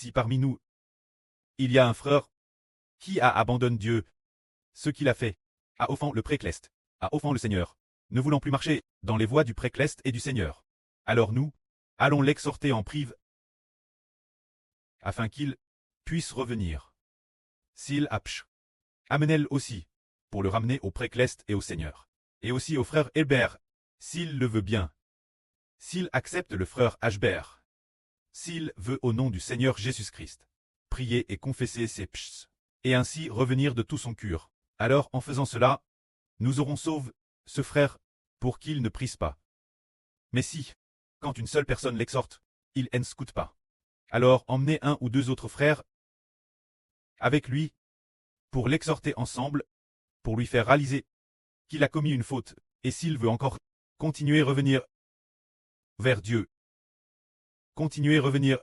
si parmi nous, il y a un frère qui a abandonné Dieu, ce qu'il a fait, a offensé le précleste, a offensé le Seigneur, ne voulant plus marcher dans les voies du précleste et du Seigneur. Alors nous, allons l'exhorter en prive, afin qu'il puisse revenir. S'il apche, amenez-le aussi, pour le ramener au précleste et au Seigneur, et aussi au frère Hébert, s'il le veut bien. S'il accepte le frère Hbert, s'il veut au nom du Seigneur Jésus-Christ, prier et confesser ses péchés, et ainsi revenir de tout son cœur. Alors en faisant cela, nous aurons sauvé ce frère, pour qu'il ne prise pas. Mais si, quand une seule personne l'exhorte, il ne scoute pas, alors emmenez un ou deux autres frères avec lui, pour l'exhorter ensemble, pour lui faire réaliser qu'il a commis une faute, et s'il veut encore continuer à revenir vers Dieu, continuer à revenir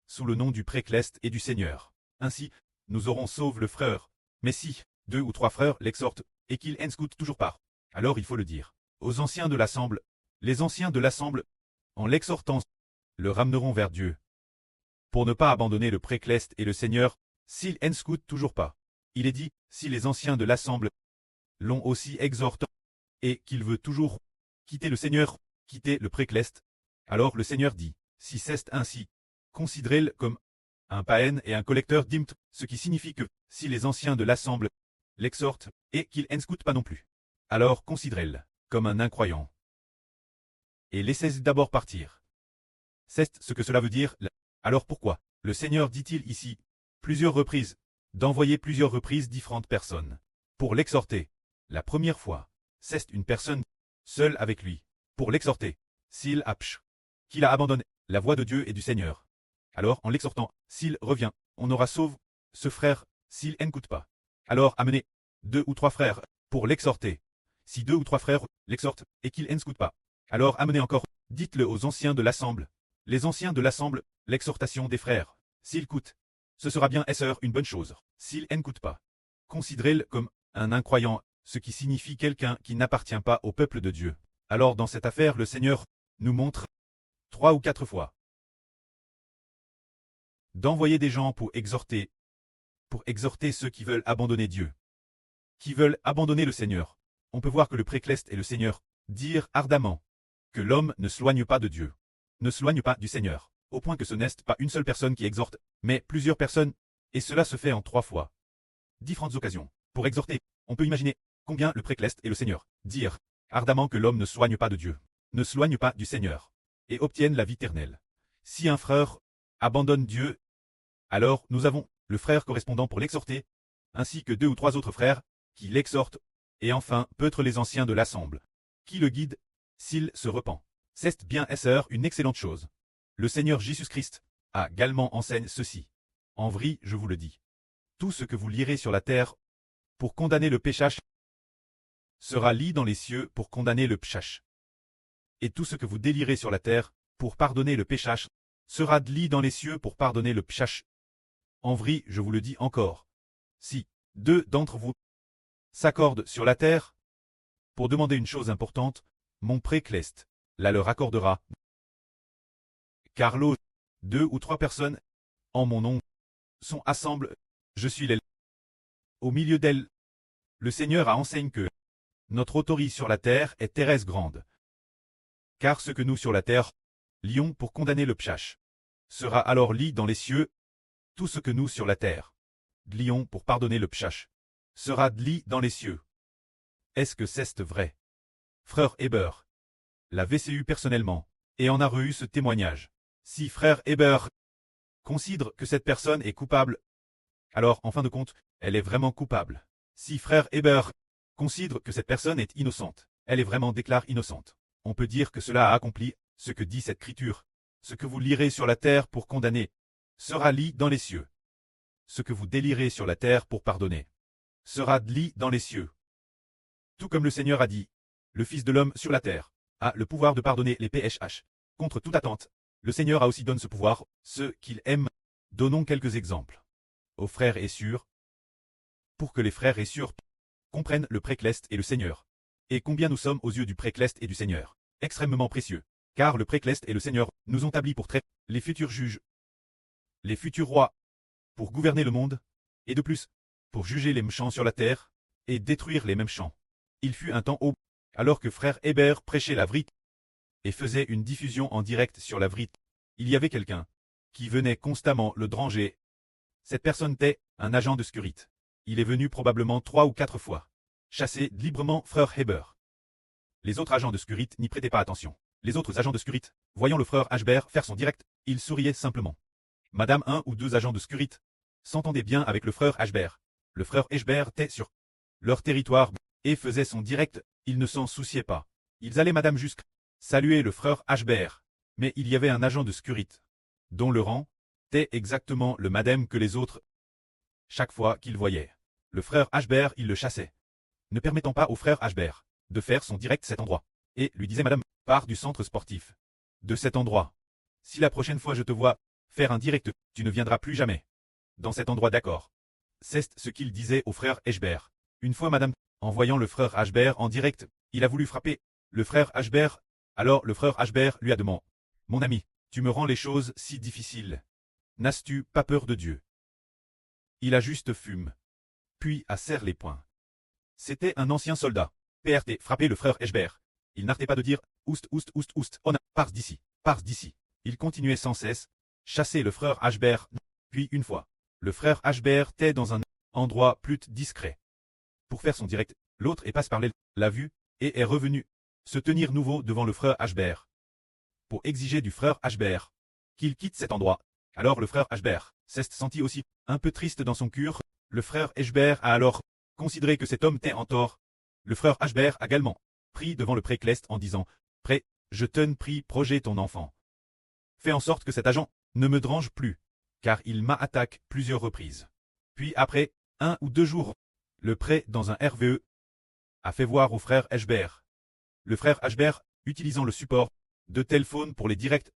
sous le nom du précleste et du Seigneur. Ainsi, nous aurons sauvé le frère. Mais si 2 ou 3 frères l'exhortent, et qu'ils ne scoutent toujours pas, alors il faut le dire aux anciens de l'assemble. Les anciens de l'assemble, en l'exhortant, le ramèneront vers Dieu, pour ne pas abandonner le précleste et le Seigneur, s'ils ne scoutent toujours pas. Il est dit, si les anciens de l'assemble l'ont aussi exhorté, et qu'il veut toujours quitter le Seigneur, quitter le précleste, alors le Seigneur dit, si c'est ainsi, considérez-le comme un païen et un collecteur d'impôts, ce qui signifie que, si les anciens de l'assemble l'exhortent, et qu'ils ne scoutent pas non plus, alors considérez-le comme un incroyant. Et laissez-le d'abord partir. C'est ce que cela veut dire. Alors pourquoi le Seigneur dit-il ici, plusieurs reprises, d'envoyer plusieurs reprises différentes personnes, pour l'exhorter? La première fois, c'est une personne seule avec lui, pour l'exhorter, s'il apche, qu'il a abandonné la voie de Dieu et du Seigneur. Alors en l'exhortant, s'il revient, on aura sauvé ce frère, s'il n'écoute pas. Alors amenez 2 ou 3 frères, pour l'exhorter. Si 2 ou 3 frères l'exhortent, et qu'ils n'écoutent pas, alors amenez encore, dites-le aux anciens de l'assemble. Les anciens de l'assemble, l'exhortation des frères, s'ils écoutent, ce sera bien une bonne chose. S'ils n'écoutent pas, considérez-le comme un incroyant, ce qui signifie quelqu'un qui n'appartient pas au peuple de Dieu. Alors dans cette affaire, le Seigneur nous montre 3 ou 4 fois d'envoyer des gens pour exhorter ceux qui veulent abandonner Dieu, qui veulent abandonner le Seigneur. On peut voir que le précleste et le Seigneur dirent ardemment que l'homme ne s'éloigne pas de Dieu, ne s'éloigne pas du Seigneur, au point que ce n'est pas une seule personne qui exhorte, mais plusieurs personnes, et cela se fait en 3 fois. Différentes occasions. Pour exhorter, on peut imaginer combien le précleste et le Seigneur dirent ardemment que l'homme ne s'éloigne pas de Dieu, ne s'éloigne pas du Seigneur, et obtienne la vie éternelle. Si un frère abandonne Dieu, alors nous avons le frère correspondant pour l'exhorter, ainsi que 2 ou 3 autres frères qui l'exhortent, et enfin peut-être les anciens de l'assemble, qui le guident s'il se repent. C'est bien une excellente chose. Le Seigneur Jésus-Christ a également enseigné ceci. En vrai, je vous le dis, tout ce que vous lirez sur la terre pour condamner le péchage sera lu dans les cieux pour condamner le péchage. Et tout ce que vous délirez sur la terre pour pardonner le péchage sera lu dans les cieux pour pardonner le péchage. En vrai, je vous le dis encore, si 2 d'entre vous s'accordent sur la terre pour demander une chose importante, mon précleste la leur accordera. Car là, 2 ou 3 personnes, en mon nom, sont assemblées, je suis l'aile. Au milieu d'elles, le Seigneur a enseigné que notre autorité sur la terre est très grande. Car ce que nous sur la terre lions pour condamner le péchage sera alors lu dans les cieux. Tout ce que nous sur la terre lions pour pardonner le péchage sera lu dans les cieux. Est-ce que c'est vrai? Frère Hébert l'a VCU personnellement, et en a reçu ce témoignage. Si frère Hébert considère que cette personne est coupable, alors en fin de compte, elle est vraiment coupable. Si frère Hébert considère que cette personne est innocente, elle est vraiment déclarée innocente. On peut dire que cela a accompli ce que dit cette écriture. Ce que vous lirez sur la terre pour condamner sera lu dans les cieux. Ce que vous délirez sur la terre pour pardonner sera lu dans les cieux. Tout comme le Seigneur a dit, le Fils de l'homme sur la terre a le pouvoir de pardonner les péchés. Contre toute attente, le Seigneur a aussi donné ce pouvoir, ceux qu'il aime. Donnons quelques exemples aux frères et sœurs, pour que les frères et sœurs comprennent le précleste et le Seigneur, et combien nous sommes aux yeux du précleste et du Seigneur, extrêmement précieux, car le précleste et le Seigneur nous ont établis pour traiter les futurs juges. les futurs rois, pour gouverner le monde, et de plus, pour juger les méchants sur la terre, et détruire les méchants. Il fut un temps où, alors que frère Hébert prêchait la vérité, et faisait une diffusion en direct sur la vérité, il y avait quelqu'un qui venait constamment le déranger. Cette personne était un agent de sécurité. Il est venu probablement 3 ou 4 fois, chasser librement frère Hébert. Les autres agents de sécurité n'y prêtaient pas attention. Les autres agents de sécurité, voyant le frère Hébert faire son direct, ils souriaient simplement. Madame, un ou deux agents de sécurité s'entendaient bien avec le frère Hébert. Le frère Hébert était sur leur territoire et faisait son direct, ils ne s'en souciaient pas. Ils allaient madame jusqu'à saluer le frère Hébert. Mais il y avait un agent de sécurité, dont le rang était exactement le madame que les autres. Chaque fois qu'il voyait le frère Hébert, il le chassait, ne permettant pas au frère Hébert de faire son direct cet endroit, et lui disait madame, pars du centre sportif de cet endroit. Si la prochaine fois je te vois faire un direct, tu ne viendras plus jamais dans cet endroit, d'accord? C'est ce qu'il disait au frère Hébert. Une fois madame, en voyant le frère Hébert en direct, il a voulu frapper le frère Hébert. Alors le frère Hébert lui a demandé, mon ami, tu me rends les choses si difficiles. N'as-tu pas peur de Dieu? Il a juste fume, puis a serré les poings. C'était un ancien soldat. PRT frappait le frère Hébert. Il n'arrêtait pas de dire oust, oust, oust, oust, on a, pars d'ici, pars d'ici. Il continuait sans cesse, chasser le frère Hébert. Puis une fois, le frère Hébert était dans un endroit plus discret. Pour faire son direct, l'autre est passé par l'a vue et est revenu se tenir nouveau devant le frère Hébert pour exiger du frère Hébert qu'il quitte cet endroit. Alors le frère Hébert s'est senti aussi un peu triste dans son cœur. Le frère Hébert a alors considéré que cet homme était en tort. Le frère Hébert a également pris devant le précleste en disant « Prêt, je t'en prie, projet ton enfant. Fais en sorte que cet agent ne me dérange plus, car il m'a attaqué plusieurs reprises. » Puis après 1 ou 2 jours, le prêt dans un RVE a fait voir au frère Hébert. Le frère Hébert, utilisant le support de téléphone pour les directs,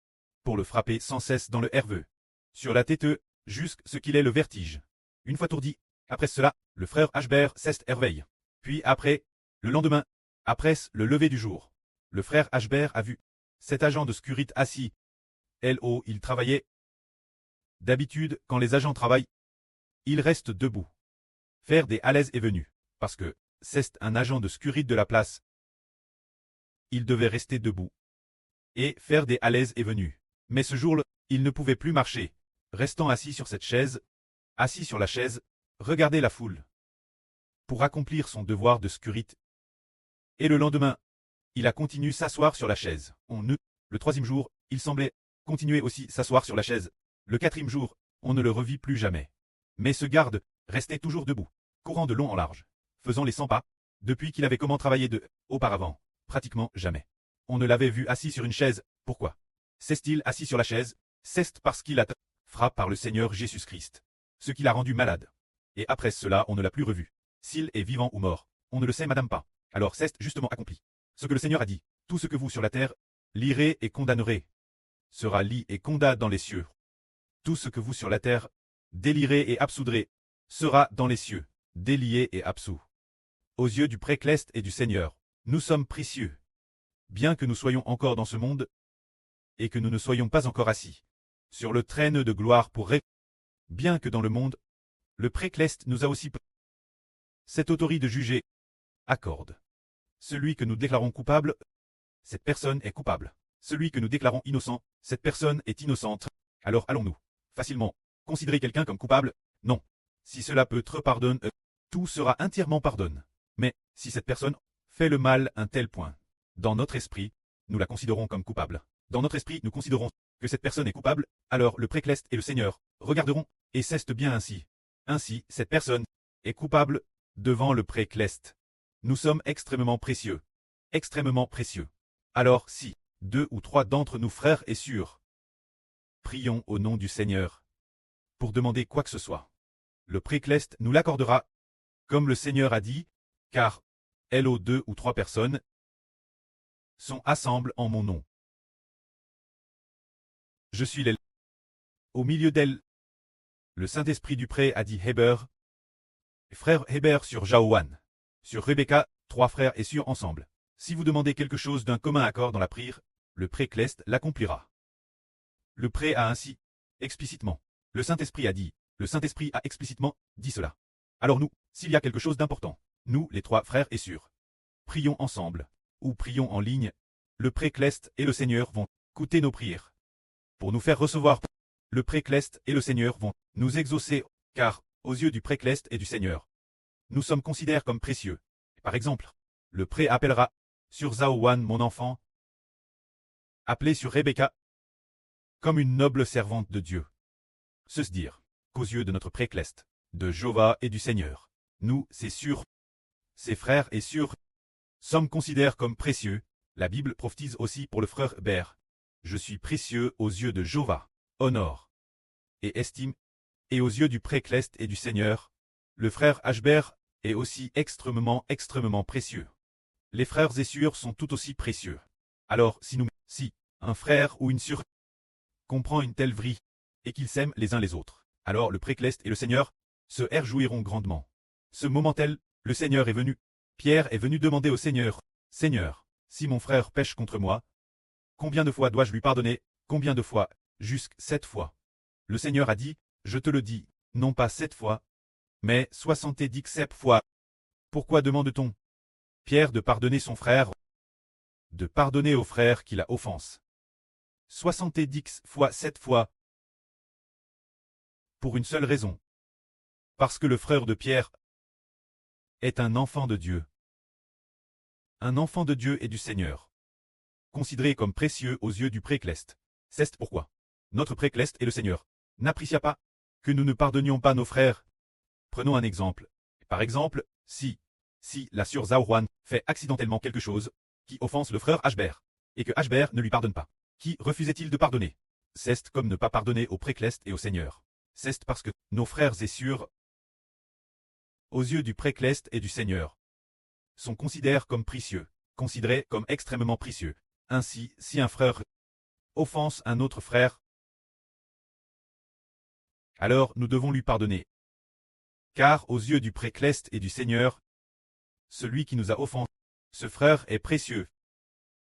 pour le frapper sans cesse dans le RVE, sur la tête, jusqu'à ce qu'il ait le vertige. Une fois tourdi, après cela, le frère Hébert s'est réveillé. Puis après, le lendemain, après le lever du jour, le frère Hébert a vu cet agent de sécurité assis. Il travaillait. D'habitude, quand les agents travaillent, ils restent debout. Faire des allées et venues, parce que c'est un agent de sécurité de la place. Il devait rester debout et faire des allées et venues. Mais ce jour-là, il ne pouvait plus marcher, restant assis sur cette chaise, assis sur la chaise, regarder la foule, pour accomplir son devoir de sécurité. Et le lendemain, il a continué s'asseoir sur la chaise. Le 3e jour, il semblait continuer aussi s'asseoir sur la chaise. Le 4e jour, on ne le revit plus jamais. Mais ce garde restait toujours debout, courant de long en large, faisant les 100 pas, depuis qu'il avait comment travailler auparavant, pratiquement jamais. On ne l'avait vu assis sur une chaise. Pourquoi s'est-il assis sur la chaise? C'est parce qu'il a été frappé par le Seigneur Jésus-Christ, ce qui l'a rendu malade. Et après cela, on ne l'a plus revu. S'il est vivant ou mort, on ne le sait madame pas. Alors c'est justement accompli ce que le Seigneur a dit. Tout ce que vous sur la terre lirez et condamnerez sera lit et condamné dans les cieux. Tout ce que vous sur la terre délirez et absoudrez sera dans les cieux, délié et absous. Aux yeux du précleste et du Seigneur, nous sommes précieux. Bien que nous soyons encore dans ce monde, et que nous ne soyons pas encore assis sur le trône de gloire pour régner, bien que dans le monde, le précleste nous a aussi cette autorité de juger, accorde. Celui que nous déclarons coupable, cette personne est coupable. Celui que nous déclarons innocent, cette personne est innocente. Alors allons-nous facilement considérer quelqu'un comme coupable? Non. Si cela peut être pardonné, tout sera entièrement pardonné. Mais si cette personne fait le mal à un tel point, dans notre esprit, nous la considérons comme coupable. Dans notre esprit, nous considérons que cette personne est coupable, alors le précleste et le Seigneur regarderont, et c'est bien ainsi. Ainsi, cette personne est coupable devant le précleste. Nous sommes extrêmement précieux. Extrêmement précieux. Alors si 2 ou 3 d'entre nous frères et sœurs prions au nom du Seigneur pour demander quoi que ce soit, le précleste nous l'accordera, comme le Seigneur a dit, car 2 ou 3 personnes sont assemblées en mon nom. Je suis au milieu d'elles. Le Saint-Esprit du pré a dit Hébert, frère Hébert sur Jaoan, sur Rebecca, 3 frères et sœurs ensemble. Si vous demandez quelque chose d'un commun accord dans la prière, le précleste l'accomplira. Le pré a ainsi, explicitement, Le Saint-Esprit a dit, le Saint-Esprit a explicitement dit cela. Alors nous, s'il y a quelque chose d'important, nous, les 3 frères et sœurs, prions ensemble, ou prions en ligne, le Précleste et le Seigneur vont écouter nos prières. Pour nous faire recevoir, le Précleste et le Seigneur vont nous exaucer, car, aux yeux du Précleste et du Seigneur, nous sommes considérés comme précieux. Par exemple, le pré appellera sur Zaowan mon enfant, appelé sur Rebecca, comme une noble servante de Dieu. Se dire qu'aux yeux de notre Précleste, de Jéhovah et du Seigneur, nous, c'est sûr, ses frères et sœurs, sommes considérés comme précieux. La Bible prophétise aussi pour le frère Hébert. Je suis précieux aux yeux de Jéhovah, honore et estime, et aux yeux du Précleste et du Seigneur, le frère Ashbert est aussi extrêmement précieux. Les frères et sœurs sont tout aussi précieux. Alors si un frère ou une sœur comprend une telle vrille, et qu'ils s'aiment les uns les autres, alors le Précleste et le Seigneur se réjouiront grandement. Ce moment tel, le Seigneur est venu. Pierre est venu demander au Seigneur, « Seigneur, si mon frère pêche contre moi, combien de fois dois-je lui pardonner? Combien de fois? Jusqu'à 7 fois. » Le Seigneur a dit, « Je te le dis, non pas 7 fois, mais 77 fois. » Pourquoi demande-t-on, Pierre, de pardonner son frère, de pardonner au frère qui la offense? 70 fois 7 fois. Pour une seule raison. Parce que le frère de Pierre est un enfant de Dieu. Un enfant de Dieu et du Seigneur. Considéré comme précieux aux yeux du Précleste. C'est pourquoi notre Précleste et le Seigneur n'apprécia pas que nous ne pardonnions pas nos frères. Prenons un exemple. Par exemple, si la sœur Zaowan fait accidentellement quelque chose qui offense le frère Ashbert, et que Ashbert ne lui pardonne pas, qui refusait-il de pardonner? C'est comme ne pas pardonner au Précleste et au Seigneur. C'est parce que nos frères et sœurs, aux yeux du Précleste et du Seigneur, sont considérés comme précieux, considérés comme extrêmement précieux. Ainsi, si un frère offense un autre frère, alors nous devons lui pardonner. Car aux yeux du Précleste et du Seigneur, celui qui nous a offensé, ce frère est précieux.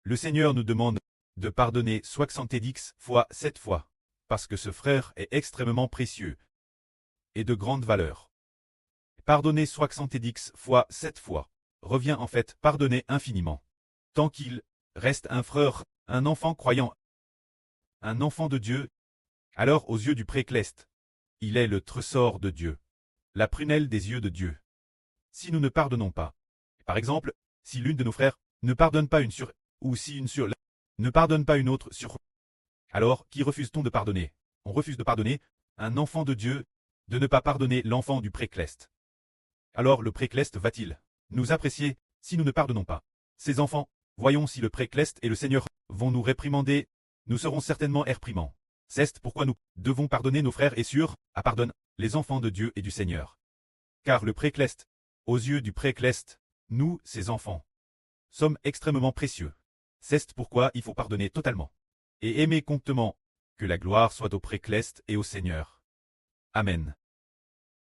Le Seigneur nous demande de pardonner 70 fois 7 fois, parce que ce frère est extrêmement précieux et de grande valeur. Pardonner 70 fois 7 fois revient en fait pardonner infiniment. Tant qu'il reste un frère, un enfant croyant, un enfant de Dieu, alors aux yeux du Précleste, il est le trésor de Dieu, la prunelle des yeux de Dieu. Si nous ne pardonnons pas, par exemple, si l'une de nos frères ne pardonne pas une sœur, ou si une sœur ne pardonne pas une autre sœur, alors qui refuse-t-on de pardonner? On refuse de pardonner un enfant de Dieu, de ne pas pardonner l'enfant du Précleste. Alors le Précleste va-t-il nous apprécier si nous ne pardonnons pas ces enfants? Voyons si le Précleste et le Seigneur vont nous réprimander. Nous serons certainement réprimants. C'est pourquoi nous devons pardonner nos frères et sœurs, pardonne les enfants de Dieu et du Seigneur. Car le Précleste, aux yeux du Précleste, nous, ses enfants, sommes extrêmement précieux. C'est pourquoi il faut pardonner totalement et aimer comptement. Que la gloire soit au Précleste et au Seigneur. Amen.